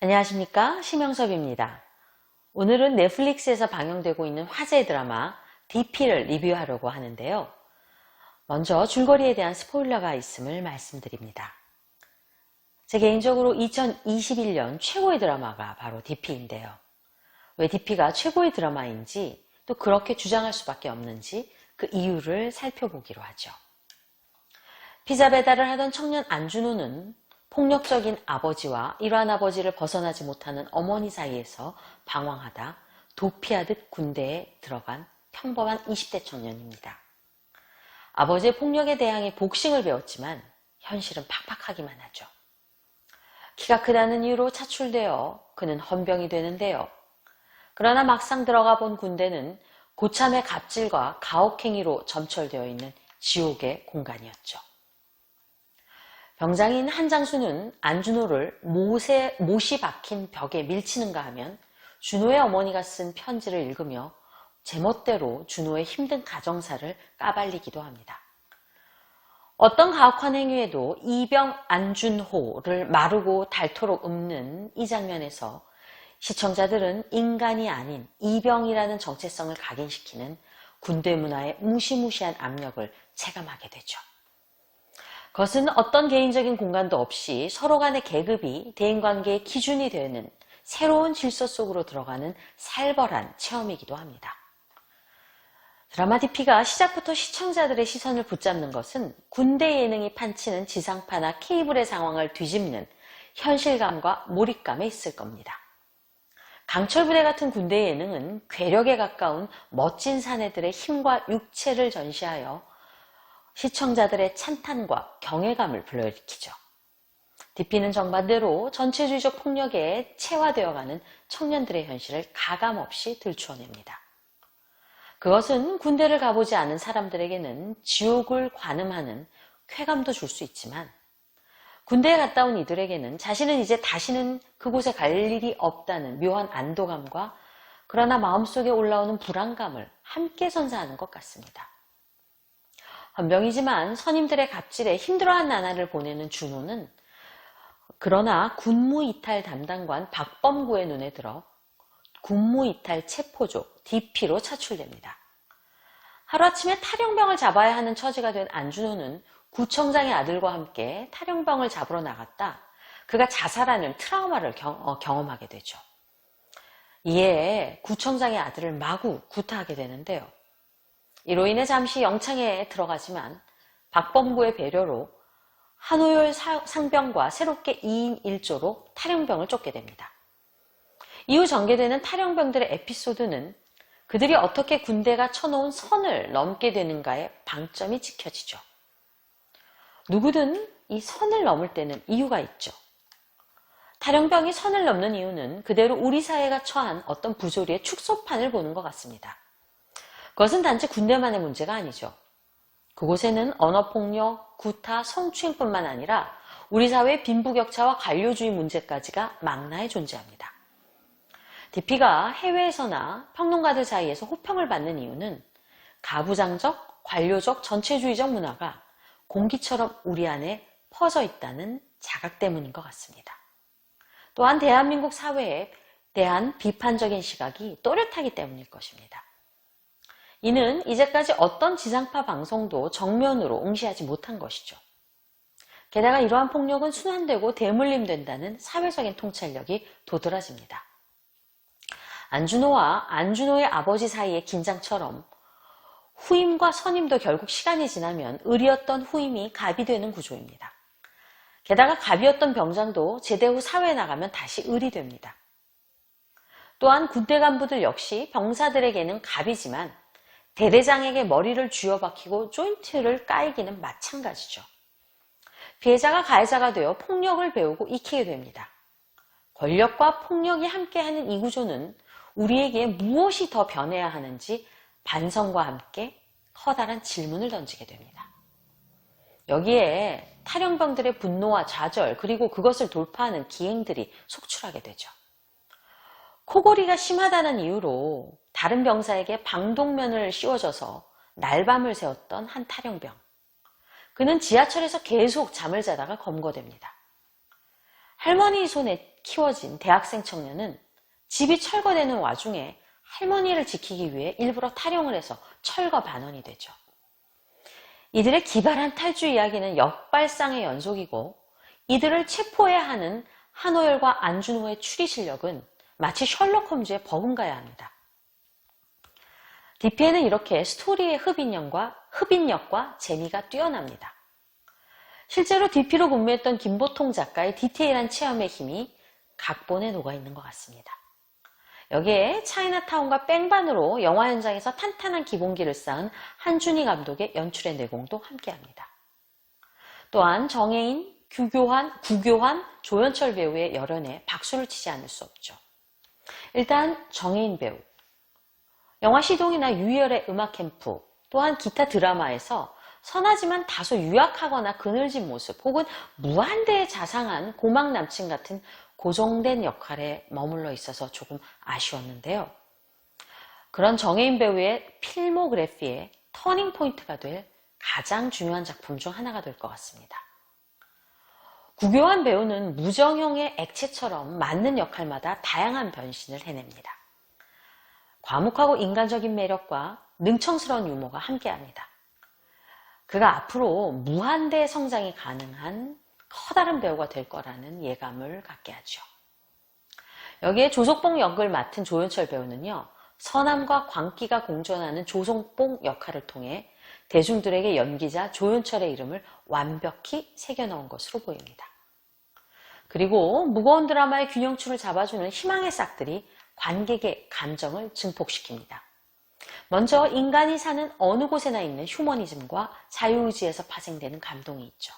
안녕하십니까, 심영섭입니다. 오늘은 넷플릭스에서 방영되고 있는 화제 드라마 DP를 리뷰하려고 하는데요. 먼저 줄거리에 대한 스포일러가 있음을 말씀드립니다. 제 개인적으로 2021년 최고의 드라마가 바로 DP인데요. 왜 DP가 최고의 드라마인지, 또 그렇게 주장할 수밖에 없는지 그 이유를 살펴보기로 하죠. 피자 배달을 하던 청년 안준호는 폭력적인 아버지와 일환 아버지를 벗어나지 못하는 어머니 사이에서 방황하다 도피하듯 군대에 들어간 평범한 20대 청년입니다. 아버지의 폭력에 대항해 복싱을 배웠지만 현실은 팍팍하기만 하죠. 키가 크다는 이유로 차출되어 그는 헌병이 되는데요. 그러나 막상 들어가 본 군대는 고참의 갑질과 가혹행위로 점철되어 있는 지옥의 공간이었죠. 병장인 한장수는 안준호를 못이 박힌 벽에 밀치는가 하면 준호의 어머니가 쓴 편지를 읽으며 제멋대로 준호의 힘든 가정사를 까발리기도 합니다. 어떤 가혹한 행위에도 이병 안준호를 마르고 닳도록 읊는 이 장면에서 시청자들은 인간이 아닌 이병이라는 정체성을 각인시키는 군대 문화의 무시무시한 압력을 체감하게 되죠. 그것은 어떤 개인적인 공간도 없이 서로 간의 계급이 대인관계의 기준이 되는 새로운 질서 속으로 들어가는 살벌한 체험이기도 합니다. 드라마 DP가 시작부터 시청자들의 시선을 붙잡는 것은 군대 예능이 판치는 지상파나 케이블의 상황을 뒤집는 현실감과 몰입감에 있을 겁니다. 강철부대 같은 군대 예능은 괴력에 가까운 멋진 사내들의 힘과 육체를 전시하여 시청자들의 찬탄과 경외감을 불러일으키죠. DP는 정반대로 전체주의적 폭력에 체화되어가는 청년들의 현실을 가감없이 들추어냅니다. 그것은 군대를 가보지 않은 사람들에게는 지옥을 관음하는 쾌감도 줄 수 있지만 군대에 갔다 온 이들에게는 자신은 이제 다시는 그곳에 갈 일이 없다는 묘한 안도감과 그러나 마음속에 올라오는 불안감을 함께 선사하는 것 같습니다. 헌병이지만 선임들의 갑질에 힘들어한 나날을 보내는 준호는 그러나 군무이탈 담당관 박범구의 눈에 들어 군무이탈 체포조 DP로 차출됩니다. 하루아침에 탈영병을 잡아야 하는 처지가 된 안준호는 구청장의 아들과 함께 탈영병을 잡으러 나갔다 그가 자살하는 트라우마를 경험하게 되죠. 이에 구청장의 아들을 마구 구타하게 되는데요. 이로 인해 잠시 영창에 들어가지만 박범구의 배려로 한우열 상병과 새롭게 2인 1조로 탈영병을 쫓게 됩니다. 이후 전개되는 탈영병들의 에피소드는 그들이 어떻게 군대가 쳐놓은 선을 넘게 되는가에 방점이 찍혀지죠. 누구든 이 선을 넘을 때는 이유가 있죠. 탈영병이 선을 넘는 이유는 그대로 우리 사회가 처한 어떤 부조리의 축소판을 보는 것 같습니다. 그것은 단지 군대만의 문제가 아니죠. 그곳에는 언어폭력, 구타, 성추행뿐만 아니라 우리 사회의 빈부격차와 관료주의 문제까지가 망라해 존재합니다. DP가 해외에서나 평론가들 사이에서 호평을 받는 이유는 가부장적, 관료적, 전체주의적 문화가 공기처럼 우리 안에 퍼져 있다는 자각 때문인 것 같습니다. 또한 대한민국 사회에 대한 비판적인 시각이 또렷하기 때문일 것입니다. 이는 이제까지 어떤 지상파 방송도 정면으로 응시하지 못한 것이죠. 게다가 이러한 폭력은 순환되고 대물림된다는 사회적인 통찰력이 도드라집니다. 안준호와 안준호의 아버지 사이의 긴장처럼 후임과 선임도 결국 시간이 지나면 을이었던 후임이 갑이 되는 구조입니다. 게다가 갑이었던 병장도 제대 후 사회에 나가면 다시 을이 됩니다. 또한 군대 간부들 역시 병사들에게는 갑이지만 대대장에게 머리를 쥐어박히고 조인트를 까이기는 마찬가지죠. 피해자가 가해자가 되어 폭력을 배우고 익히게 됩니다. 권력과 폭력이 함께하는 이 구조는 우리에게 무엇이 더 변해야 하는지 반성과 함께 커다란 질문을 던지게 됩니다. 여기에 탈영병들의 분노와 좌절 그리고 그것을 돌파하는 기행들이 속출하게 되죠. 코골이가 심하다는 이유로 다른 병사에게 방독면을 씌워줘서 날밤을 새웠던 한 탈영병. 그는 지하철에서 계속 잠을 자다가 검거됩니다. 할머니 손에 키워진 대학생 청년은 집이 철거되는 와중에 할머니를 지키기 위해 일부러 탈영을 해서 철거 반원이 되죠. 이들의 기발한 탈주 이야기는 역발상의 연속이고 이들을 체포해야 하는 한오열과 안준호의 추리 실력은 마치 셜록 홈즈에 버금가야 합니다. DP에는 이렇게 스토리의 흡인력과 재미가 뛰어납니다. 실제로 DP로 근무했던 김보통 작가의 디테일한 체험의 힘이 각본에 녹아있는 것 같습니다. 여기에 차이나타운과 뺑반으로 영화 현장에서 탄탄한 기본기를 쌓은 한준희 감독의 연출의 내공도 함께합니다. 또한 정혜인, 구교환, 조연철 배우의 열연에 박수를 치지 않을 수 없죠. 일단 정혜인 배우, 영화 시동이나 유희열의 음악 캠프, 또한 기타 드라마에서 선하지만 다소 유약하거나 그늘진 모습 혹은 무한대에 자상한 고막 남친 같은 고정된 역할에 머물러 있어서 조금 아쉬웠는데요. 그런 정혜인 배우의 필모그래피의 터닝 포인트가 될 가장 중요한 작품 중 하나가 될 것 같습니다. 구교환 배우는 무정형의 액체처럼 맞는 역할마다 다양한 변신을 해냅니다. 과묵하고 인간적인 매력과 능청스러운 유머가 함께합니다. 그가 앞으로 무한대 성장이 가능한 커다란 배우가 될 거라는 예감을 갖게 하죠. 여기에 조석봉 역을 맡은 조연철 배우는요, 선함과 광기가 공존하는 조석봉 역할을 통해 대중들에게 연기자 조연철의 이름을 완벽히 새겨넣은 것으로 보입니다. 그리고 무거운 드라마의 균형추를 잡아주는 희망의 싹들이 관객의 감정을 증폭시킵니다. 먼저 인간이 사는 어느 곳에나 있는 휴머니즘과 자유의지에서 파생되는 감동이 있죠.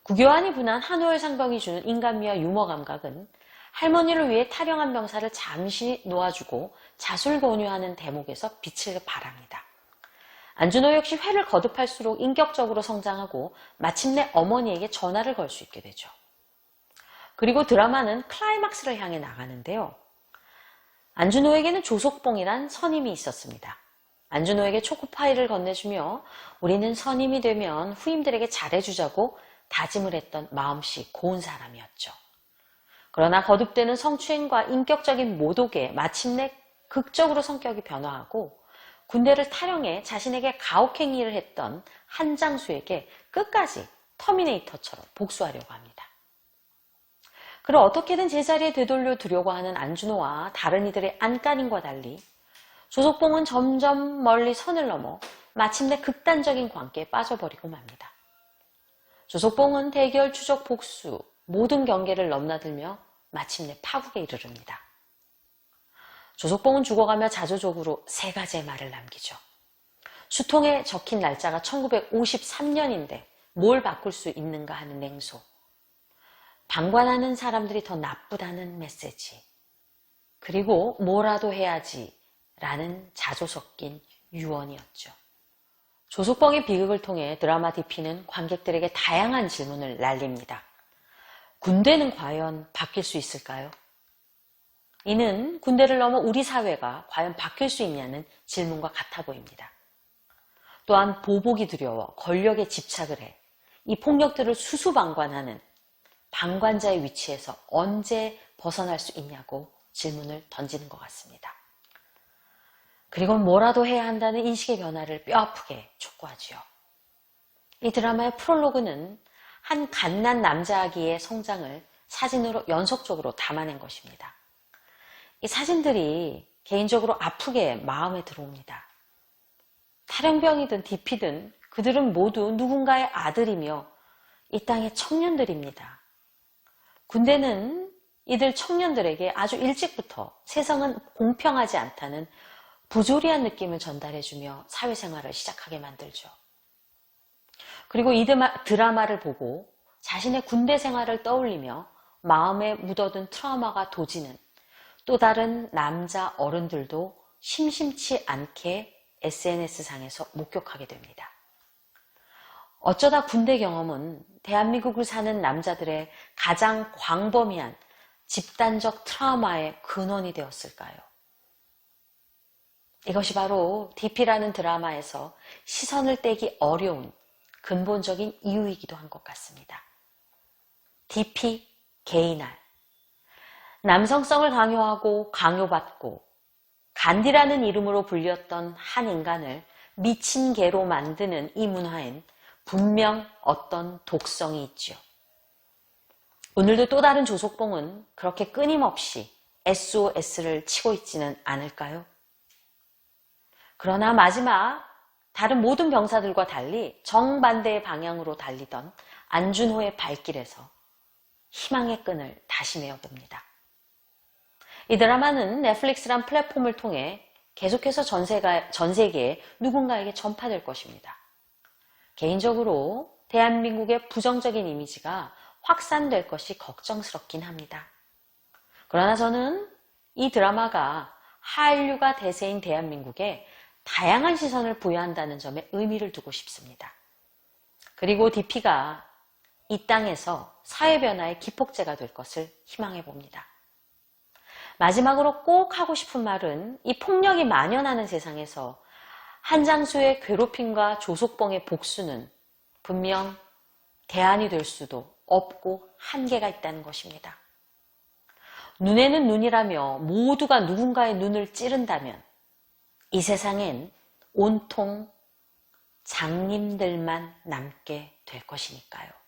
구교환이 분한 한오열 상병이 주는 인간미와 유머 감각은 할머니를 위해 탈영한 병사를 잠시 놓아주고 자술권유하는 대목에서 빛을 발합니다. 안준호 역시 회를 거듭할수록 인격적으로 성장하고 마침내 어머니에게 전화를 걸 수 있게 되죠. 그리고 드라마는 클라이막스를 향해 나가는데요. 안준호에게는 조석봉이란 선임이 있었습니다. 안준호에게 초코파이를 건네주며 우리는 선임이 되면 후임들에게 잘해주자고 다짐을 했던 마음씨 고운 사람이었죠. 그러나 거듭되는 성추행과 인격적인 모독에 마침내 극적으로 성격이 변화하고 군대를 탈영해 자신에게 가혹행위를 했던 한장수에게 끝까지 터미네이터처럼 복수하려고 합니다. 그를 어떻게든 제자리에 되돌려 두려고 하는 안준호와 다른 이들의 안간힘과 달리 조석봉은 점점 멀리 선을 넘어 마침내 극단적인 관계에 빠져버리고 맙니다. 조석봉은 대결, 추적, 복수 모든 경계를 넘나들며 마침내 파국에 이르릅니다. 조석봉은 죽어가며 자조적으로 세 가지의 말을 남기죠. 수통에 적힌 날짜가 1953년인데 뭘 바꿀 수 있는가 하는 냉소. 방관하는 사람들이 더 나쁘다는 메시지. 그리고 뭐라도 해야지 라는 자조 섞인 유언이었죠. 조석봉의 비극을 통해 드라마 DP는 관객들에게 다양한 질문을 날립니다. 군대는 과연 바뀔 수 있을까요? 이는 군대를 넘어 우리 사회가 과연 바뀔 수 있냐는 질문과 같아 보입니다. 또한 보복이 두려워 권력에 집착을 해 이 폭력들을 수수방관하는 방관자의 위치에서 언제 벗어날 수 있냐고 질문을 던지는 것 같습니다. 그리고 뭐라도 해야 한다는 인식의 변화를 뼈아프게 촉구하지요. 이 드라마의 프롤로그는 한 갓난 남자아기의 성장을 사진으로 연속적으로 담아낸 것입니다. 이 사진들이 개인적으로 아프게 마음에 들어옵니다. 탈영병이든 DP든 그들은 모두 누군가의 아들이며 이 땅의 청년들입니다. 군대는 이들 청년들에게 아주 일찍부터 세상은 공평하지 않다는 부조리한 느낌을 전달해주며 사회생활을 시작하게 만들죠. 그리고 이 드라마를 보고 자신의 군대 생활을 떠올리며 마음에 묻어둔 트라우마가 도지는 또 다른 남자 어른들도 심심치 않게 SNS상에서 목격하게 됩니다. 어쩌다 군대 경험은 대한민국을 사는 남자들의 가장 광범위한 집단적 트라우마의 근원이 되었을까요? 이것이 바로 DP라는 드라마에서 시선을 떼기 어려운 근본적인 이유이기도 한 것 같습니다. DP, 게이날. 남성성을 강요하고 강요받고 간디라는 이름으로 불렸던 한 인간을 미친 개로 만드는 이 문화엔 분명 어떤 독성이 있죠. 오늘도 또 다른 조속봉은 그렇게 끊임없이 SOS를 치고 있지는 않을까요? 그러나 마지막 다른 모든 병사들과 달리 정반대의 방향으로 달리던 안준호의 발길에서 희망의 끈을 다시 메어봅니다. 이 드라마는 넷플릭스란 플랫폼을 통해 계속해서 전 세계에 누군가에게 전파될 것입니다. 개인적으로 대한민국의 부정적인 이미지가 확산될 것이 걱정스럽긴 합니다. 그러나 저는 이 드라마가 한류가 대세인 대한민국에 다양한 시선을 부여한다는 점에 의미를 두고 싶습니다. 그리고 DP가 이 땅에서 사회변화의 기폭제가 될 것을 희망해 봅니다. 마지막으로 꼭 하고 싶은 말은 이 폭력이 만연하는 세상에서 한장수의 괴롭힘과 조속봉의 복수는 분명 대안이 될 수도 없고 한계가 있다는 것입니다. 눈에는 눈이라며 모두가 누군가의 눈을 찌른다면 이 세상엔 온통 장님들만 남게 될 것이니까요.